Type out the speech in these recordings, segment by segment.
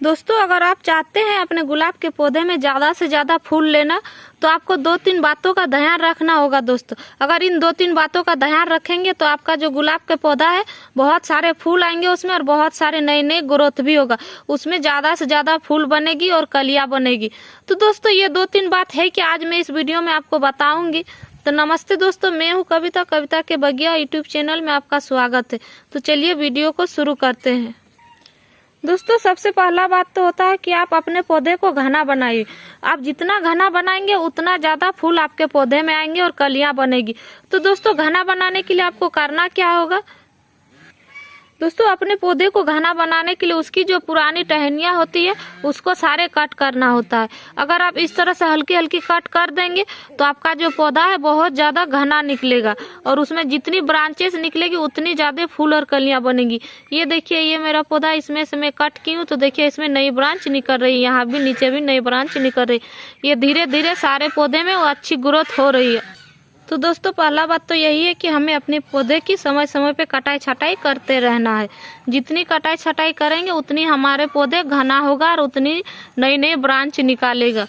दोस्तों अगर आप चाहते हैं अपने गुलाब के पौधे में ज़्यादा से ज़्यादा फूल लेना तो आपको 2-3 बातों का ध्यान रखना होगा। दोस्तों अगर इन 2-3 बातों का ध्यान रखेंगे तो आपका जो गुलाब का पौधा है बहुत सारे फूल आएंगे उसमें, और बहुत सारे नए नए ग्रोथ भी होगा उसमें, ज़्यादा से ज़्यादा फूल बनेगी और कलियाँ बनेगी। तो दोस्तों ये 2-3 बात है कि आज मैं इस वीडियो में आपको बताऊंगी। तो नमस्ते दोस्तों, मैं हूँ कविता, कविता के बगिया यूट्यूब चैनल में आपका स्वागत है। तो चलिए वीडियो को शुरू करते हैं। दोस्तों सबसे पहला बात तो होता है कि आप अपने पौधे को घना बनाइए। आप जितना घना बनाएंगे उतना ज़्यादा फूल आपके पौधे में आएंगे और कलियां बनेगी। तो दोस्तों घना बनाने के लिए आपको करना क्या होगा? दोस्तों अपने पौधे को घना बनाने के लिए उसकी जो पुरानी टहनियाँ होती है उसको सारे कट करना होता है। अगर आप इस तरह से हल्की हल्की कट कर देंगे तो आपका जो पौधा है बहुत ज़्यादा घना निकलेगा और उसमें जितनी ब्रांचेस निकलेगी उतनी ज़्यादा फूल और कलियाँ बनेगी। ये देखिए ये मेरा पौधा, इसमें से मैं कट की हूँ तो देखिए इसमें नई ब्रांच निकल रही है, यहाँ भी नीचे भी नई ब्रांच निकल रही है। ये धीरे धीरे सारे पौधे में वो अच्छी ग्रोथ हो रही है। तो दोस्तों पहला बात तो यही है कि हमें अपने पौधे की समय समय पे कटाई छटाई करते रहना है। जितनी कटाई छटाई करेंगे उतनी हमारे पौधे घना होगा और उतनी नई नई ब्रांच निकालेगा।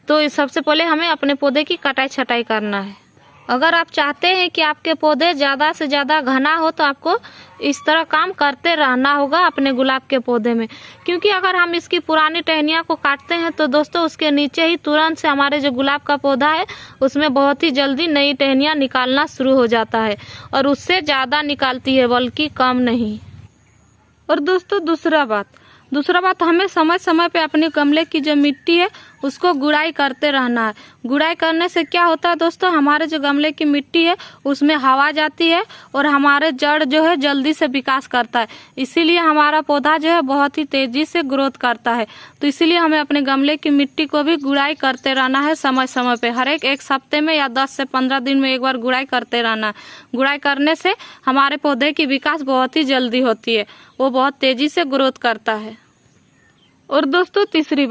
तो सबसे पहले हमें अपने पौधे की कटाई छटाई करना है। अगर आप चाहते हैं कि आपके पौधे ज़्यादा से ज़्यादा घना हो तो आपको इस तरह काम करते रहना होगा अपने गुलाब के पौधे में, क्योंकि अगर हम इसकी पुरानी टहनियाँ को काटते हैं तो दोस्तों उसके नीचे ही तुरंत से हमारे जो गुलाब का पौधा है उसमें बहुत ही जल्दी नई टहनियाँ निकालना शुरू हो जाता है और उससे ज़्यादा निकालती है बल्कि कम नहीं। और दोस्तों दूसरा बात हमें समय समय पे अपने गमले की जो मिट्टी है उसको गुड़ाई करते रहना है। गुड़ाई करने से क्या होता है दोस्तों, हमारे जो गमले की मिट्टी है उसमें हवा जाती है और हमारे जड़ जो है जल्दी से विकास करता है, इसीलिए हमारा पौधा जो है बहुत ही तेजी से ग्रोथ करता है। तो इसीलिए हमें अपने गमले की मिट्टी को भी गुड़ाई करते रहना है समय समय पे। हर एक हफ्ते में या 10 से 15 दिन में एक बार गुड़ाई करते रहना है। गुड़ाई करने से हमारे पौधे की विकास बहुत ही जल्दी होती है, वो बहुत तेजी से ग्रोथ करता है। और दोस्तों तीसरी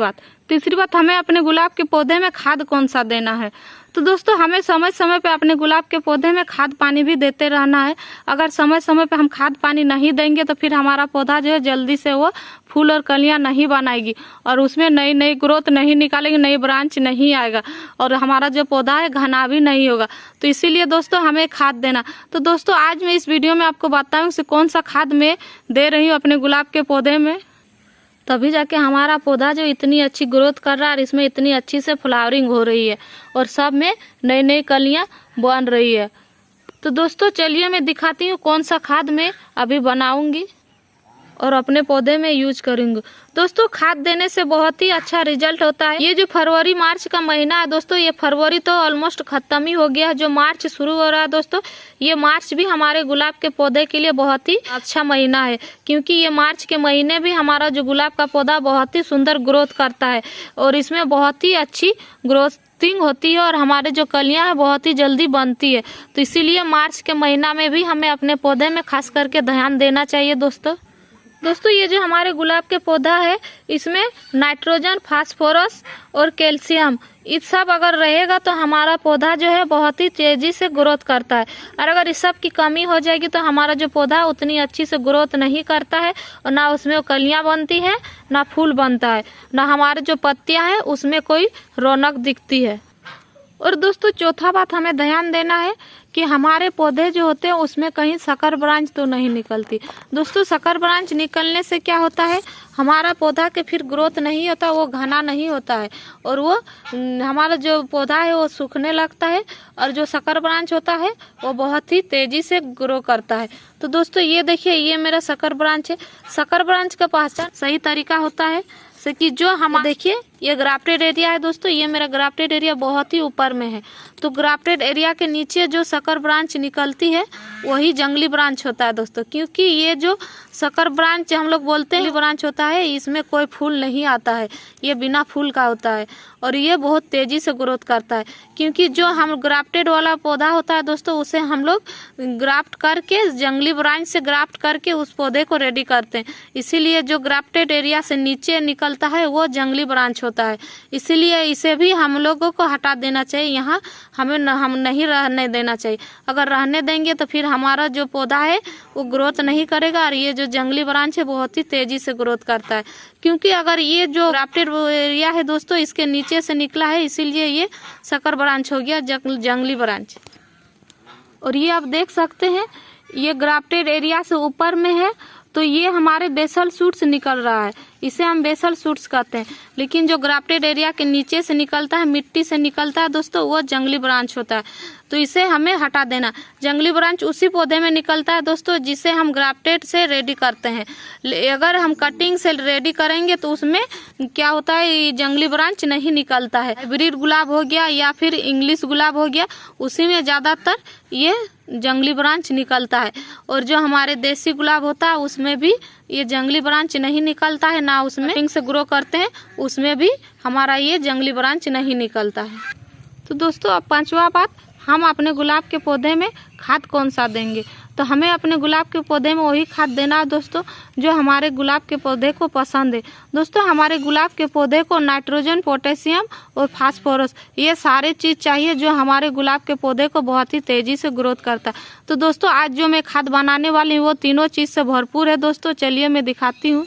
बात हमें अपने गुलाब के पौधे में खाद कौन सा देना है। तो दोस्तों हमें समय समय पे अपने गुलाब के पौधे में खाद पानी भी देते रहना है। अगर समय समय पे हम खाद पानी नहीं देंगे तो फिर हमारा पौधा जो है जल्दी से वो फूल और कलियां नहीं बनाएगी और उसमें नई नई ग्रोथ नहीं निकालेगी, नई ब्रांच नहीं आएगा और हमारा जो पौधा है घना भी नहीं होगा। तो इसीलिए दोस्तों हमें खाद देना। तो दोस्तों आज मैं इस वीडियो में आपको बताऊँ कि कौन सा खाद मैं दे रही हूँ अपने गुलाब के पौधे में, तभी जाके हमारा पौधा जो इतनी अच्छी ग्रोथ कर रहा है और इसमें इतनी अच्छी से फ्लावरिंग हो रही है और सब में नई नई कलियां बन रही है। तो दोस्तों चलिए मैं दिखाती हूँ कौन सा खाद मैं अभी बनाऊंगी और अपने पौधे में यूज करूंगी। दोस्तों खाद देने से बहुत ही अच्छा रिजल्ट होता है। ये जो फरवरी मार्च का महीना है दोस्तों, ये फरवरी तो ऑलमोस्ट खत्म ही हो गया है, जो मार्च शुरू हो रहा है दोस्तों, ये मार्च भी हमारे गुलाब के पौधे के लिए बहुत ही अच्छा महीना है, क्योंकि ये मार्च के महीने भी हमारा जो गुलाब का पौधा बहुत ही सुंदर ग्रोथ करता है और इसमें बहुत ही अच्छी ग्रोथिंग होती है और हमारे जो कलियां हैं बहुत ही जल्दी बनती है। तो इसीलिए मार्च के महीना में भी हमें अपने पौधे में खास करके ध्यान देना चाहिए। दोस्तों ये जो हमारे गुलाब के पौधा है इसमें नाइट्रोजन, फास्फोरस और कैल्शियम ये सब अगर रहेगा तो हमारा पौधा जो है बहुत ही तेजी से ग्रोथ करता है। और अगर इस सब की कमी हो जाएगी तो हमारा जो पौधा उतनी अच्छी से ग्रोथ नहीं करता है और ना उसमें कलियां बनती है, ना फूल बनता है, ना हमारे जो पत्तियां हैं उसमें कोई रौनक दिखती है। और दोस्तों चौथा बात हमें ध्यान देना है कि हमारे पौधे जो होते हैं उसमें कहीं संकर ब्रांच तो नहीं निकलती। दोस्तों संकर ब्रांच निकलने से क्या होता है, हमारा पौधा के फिर ग्रोथ नहीं होता, वो घना नहीं होता है और वो हमारा जो पौधा है वो सूखने लगता है और जो संकर ब्रांच होता है वो बहुत ही तेजी से ग्रो करता है। तो दोस्तों ये देखिए ये मेरा संकर ब्रांच है। संकर ब्रांच का पहचान सही तरीका होता है कि जो हम देखिए ये ग्राफ्टेड एरिया है दोस्तों, ये मेरा ग्राफ्टेड एरिया बहुत ही ऊपर में है। तो ग्राफ्टेड एरिया के नीचे जो संकर ब्रांच निकलती है वही जंगली ब्रांच होता है दोस्तों, क्योंकि ये जो संकर ब्रांच हम लोग बोलते हैं ब्रांच होता है इसमें कोई फूल नहीं आता है, ये बिना फूल का होता है और ये बहुत तेजी से ग्रोथ करता है। क्योंकि जो हम ग्राफ्टेड वाला पौधा होता है दोस्तों उसे हम लोग ग्राफ्ट करके जंगली ब्रांच से ग्राफ्ट करके उस पौधे को रेडी करते हैं, इसीलिए जो ग्राफ्टेड एरिया से नीचे निकलता है वो जंगली ब्रांच होता है, इसीलिए इसे भी हम लोगों को हटा देना चाहिए। यहाँ हम नहीं रहने देना चाहिए। अगर रहने देंगे तो फिर हमारा जो पौधा है वो ग्रोथ नहीं करेगा, और ये जो जंगली ब्रांच है बहुत ही तेजी से ग्रोथ करता है। क्योंकि अगर ये जो ग्राफ्टेड एरिया है दोस्तों इसके नीचे से निकला है, इसीलिए ये संकर ब्रांच हो गया, जंगली ब्रांच। और ये आप देख सकते हैं ये ग्राफ्टेड एरिया से ऊपर में है, तो ये हमारे बेसल शूट्स निकल रहा है, इसे हम बेसल शूट्स कहते हैं। लेकिन जो ग्राफ्टेड एरिया के नीचे से निकलता है, मिट्टी से निकलता है दोस्तों, वो जंगली ब्रांच होता है, तो इसे हमें हटा देना। जंगली ब्रांच उसी पौधे में निकलता है दोस्तों जिसे हम ग्राफ्टेड से रेडी करते हैं। अगर हम कटिंग से रेडी करेंगे तो उसमें क्या होता है, जंगली ब्रांच नहीं निकलता है। हाइब्रिड गुलाब हो गया या फिर इंग्लिश गुलाब हो गया, उसी में ज्यादातर ये जंगली ब्रांच निकलता है। और जो हमारे देसी गुलाब होता है उसमें भी ये जंगली ब्रांच नहीं निकलता है, ना उसमें कटिंग से ग्रो करते हैं उसमें भी हमारा ये जंगली ब्रांच नहीं निकलता है। तो दोस्तों अब पांचवा बात, हम अपने गुलाब के पौधे में खाद कौन सा देंगे। तो हमें अपने गुलाब के पौधे में वही खाद देना है दोस्तों जो हमारे गुलाब के पौधे को पसंद है। दोस्तों हमारे गुलाब के पौधे को नाइट्रोजन, पोटेशियम और फास्फोरस ये सारे चीज़ चाहिए जो हमारे गुलाब के पौधे को बहुत ही तेज़ी से ग्रोथ करता है। तो दोस्तों आज जो मैं खाद बनाने वाली हूँ वो तीनों चीज़ से भरपूर है दोस्तों, चलिए मैं दिखाती हूँ।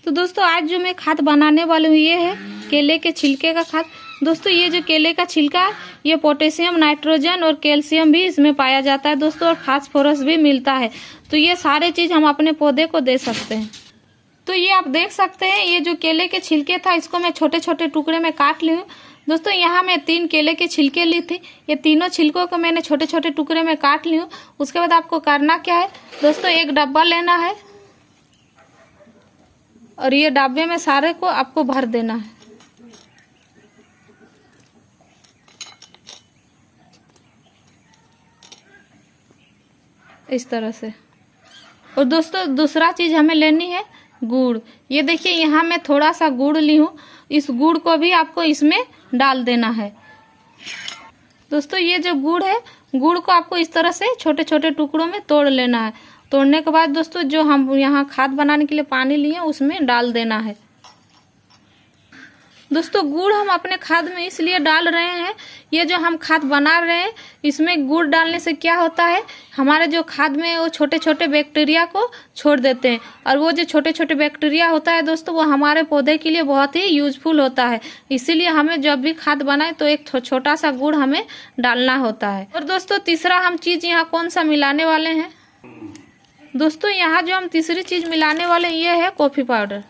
तो दोस्तों आज जो मैं खाद बनाने वाली हूँ ये है केले के छिलके का खाद। दोस्तों ये जो केले का छिलका है ये पोटेशियम, नाइट्रोजन और कैल्शियम भी इसमें पाया जाता है दोस्तों, और फास्फोरस भी मिलता है। तो ये सारे चीज हम अपने पौधे को दे सकते हैं। तो ये आप देख सकते हैं ये जो केले के छिलके था इसको मैं छोटे छोटे टुकड़े में काट ली हूँ दोस्तों। यहाँ मैं 3 केले के छिलके ली थी, ये तीनों छिलकों को मैंने छोटे छोटे टुकड़े में काट ली हूँ। उसके बाद आपको करना क्या है दोस्तों, एक डब्बा लेना है और ये डब्बे में सारे को आपको भर देना है। इस तरह से। और दोस्तों दूसरा चीज हमें लेनी है गुड़। ये देखिए यहाँ मैं थोड़ा सा गुड़ ली हूँ, इस गुड़ को भी आपको इसमें डाल देना है। दोस्तों ये जो गुड़ है, गुड़ को आपको इस तरह से छोटे छोटे टुकड़ों में तोड़ लेना है। तोड़ने के बाद दोस्तों जो हम यहाँ खाद बनाने के लिए पानी लिए उसमें डाल देना है। दोस्तों गुड़ हम अपने खाद में इसलिए डाल रहे हैं, ये जो हम खाद बना रहे हैं इसमें गुड़ डालने से क्या होता है, हमारे जो खाद में वो छोटे छोटे बैक्टीरिया को छोड़ देते हैं, और वो जो छोटे छोटे बैक्टीरिया होता है दोस्तों वो हमारे पौधे के लिए बहुत ही यूजफुल होता है। इसीलिए हमें जब भी खाद बनाए तो एक छोटा सा गुड़ हमें डालना होता है। और दोस्तों तीसरा हम चीज यहाँ कौन सा मिलाने वाले हैं दोस्तों, यहाँ जो हम तीसरी चीज मिलाने वाले हैं ये है कॉफी पाउडर।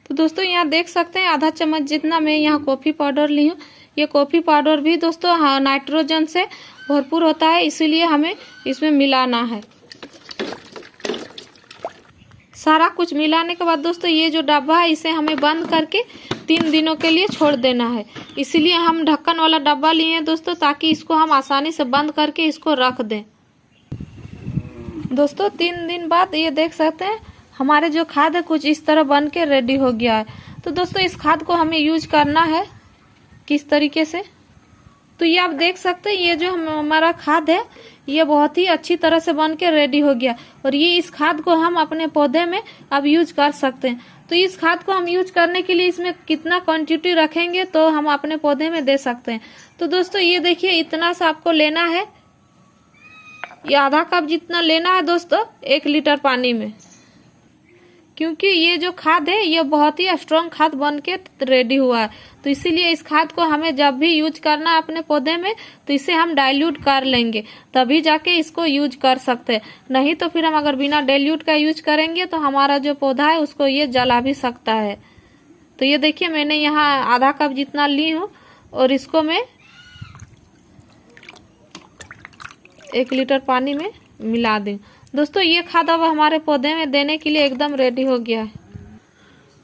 तो दोस्तों यहाँ देख सकते हैं आधा चम्मच जितना मैं यहाँ कॉफी पाउडर ली हूँ। ये कॉफी पाउडर भी दोस्तों नाइट्रोजन से भरपूर होता है, इसीलिए हमें इसमें मिलाना है। सारा कुछ मिलाने के बाद दोस्तों ये जो डब्बा है इसे हमें बंद करके 3 दिनों के लिए छोड़ देना है। इसीलिए हम ढक्कन वाला डब्बा लिए हैं दोस्तों, ताकि इसको हम आसानी से बंद करके इसको रख दें। दोस्तों 3 दिन बाद ये देख सकते हैं हमारे जो खाद है कुछ इस तरह बन के रेडी हो गया है। तो दोस्तों इस खाद को हमें यूज करना है किस तरीके से, तो ये आप देख सकते हैं ये जो हमारा खाद है ये बहुत ही अच्छी तरह से बन के रेडी हो गया, और ये इस खाद को हम अपने पौधे में अब यूज कर सकते हैं। तो इस खाद को हम यूज करने के लिए इसमें कितना क्वांटिटी रखेंगे तो हम अपने पौधे में दे सकते हैं। तो दोस्तों ये देखिए इतना सा आपको लेना है, ये आधा कप जितना लेना है दोस्तों 1 लीटर पानी में, क्योंकि ये जो खाद है ये बहुत ही स्ट्रॉन्ग खाद बन के रेडी हुआ है। तो इसीलिए इस खाद को हमें जब भी यूज करना है अपने पौधे में तो इसे हम डाइल्यूट कर लेंगे, तभी जाके इसको यूज कर सकते हैं। नहीं तो फिर हम अगर बिना डाइल्यूट का यूज करेंगे तो हमारा जो पौधा है उसको ये जला भी सकता है। तो ये देखिए मैंने यहाँ आधा कप जितना ली हूँ और इसको मैं 1 लीटर पानी में मिला दूं। दोस्तों ये खाद अब हमारे पौधे में देने के लिए एकदम रेडी हो गया है।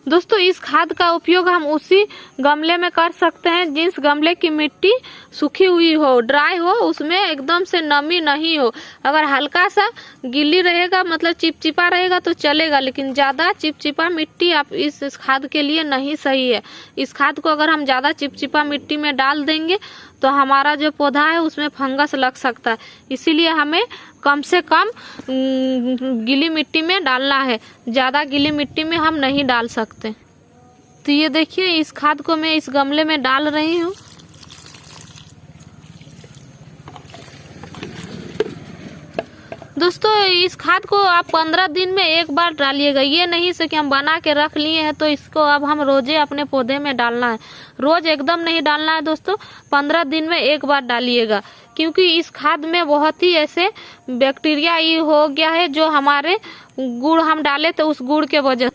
दोस्तों इस खाद का उपयोग हम उसी गमले में कर सकते हैं जिस गमले की मिट्टी सूखी हुई हो, ड्राई हो, उसमें एकदम से नमी नहीं हो। अगर हल्का सा गीली रहेगा मतलब चिपचिपा रहेगा तो चलेगा, लेकिन ज्यादा चिपचिपा मिट्टी आप इस खाद के लिए नहीं सही है। इस खाद को अगर हम ज्यादा चिपचिपा मिट्टी में डाल देंगे तो हमारा जो पौधा है उसमें फंगस लग सकता है। इसीलिए हमें कम से कम गीली मिट्टी में डालना है, ज्यादा गीली मिट्टी में हम नहीं डाल सकते। तो ये देखिए, इस खाद को मैं इस गमले में डाल रही हूँ। दोस्तों इस खाद को आप 15 दिन में एक बार डालिएगा। ये नहीं से कि हम बना के रख लिए हैं तो इसको अब हम रोजे अपने पौधे में डालना है। रोज एकदम नहीं डालना है दोस्तों, 15 दिन में एक बार डालिएगा, क्योंकि इस खाद में बहुत ही ऐसे बैक्टीरिया ये हो गया है जो हमारे गुड़ हम डाले तो उस गुड़ के वजह,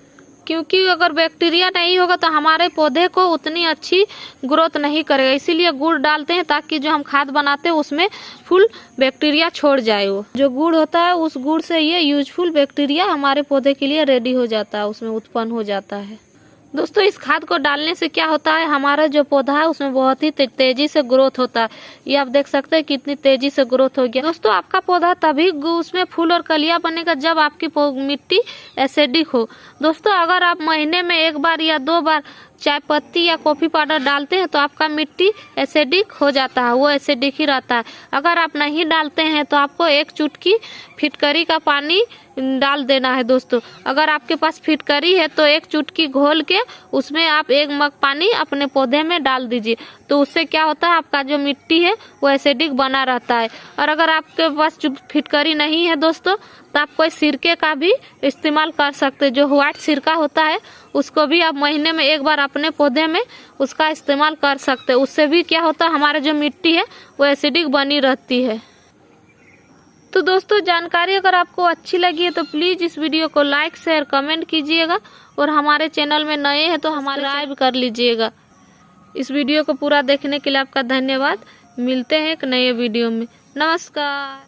क्योंकि अगर बैक्टीरिया नहीं होगा तो हमारे पौधे को उतनी अच्छी ग्रोथ नहीं करेगा। इसीलिए गुड़ डालते हैं ताकि जो हम खाद बनाते हैं उसमें फुल बैक्टीरिया छोड़ जाए। वो जो गुड़ होता है उस गुड़ से ये यूजफुल बैक्टीरिया हमारे पौधे के लिए रेडी हो जाता है, उसमें उत्पन्न हो जाता है। दोस्तों इस खाद को डालने से क्या होता है, हमारा जो पौधा है उसमें बहुत ही तेजी से ग्रोथ होता है। ये आप देख सकते हैं कितनी तेजी से ग्रोथ हो गया। दोस्तों आपका पौधा तभी उसमें फूल और कलियां बनेगा जब आपकी मिट्टी एसिडिक हो। दोस्तों अगर आप महीने में एक बार या 2 बार चाय पत्ती या कॉफी पाउडर डालते हैं तो आपका मिट्टी एसिडिक हो जाता है, वो एसिडिक ही रहता है। अगर आप नहीं डालते हैं तो आपको 1 चुटकी फिटकरी का पानी डाल देना है। दोस्तों अगर आपके पास फिटकरी है तो 1 चुटकी घोल के उसमें आप 1 मग पानी अपने पौधे में डाल दीजिए, तो उससे क्या होता है आपका जो मिट्टी है वो एसिडिक बना रहता है। और अगर आपके पास फिटकरी नहीं है दोस्तों तो आप कोई सिरके का भी इस्तेमाल कर सकते हैं। जो व्हाइट सिरका होता है उसको भी आप महीने में एक बार अपने पौधे में उसका इस्तेमाल कर सकते हैं। उससे भी क्या होता है हमारे जो मिट्टी है वो एसिडिक बनी रहती है। तो दोस्तों जानकारी अगर आपको अच्छी लगी है तो प्लीज इस वीडियो को लाइक शेयर कमेंट कीजिएगा, और हमारे चैनल में नए हैं तो हमारे सब्सक्राइब कर लीजिएगा। इस वीडियो को पूरा देखने के लिए आपका धन्यवाद। मिलते हैं एक नए वीडियो में। नमस्कार।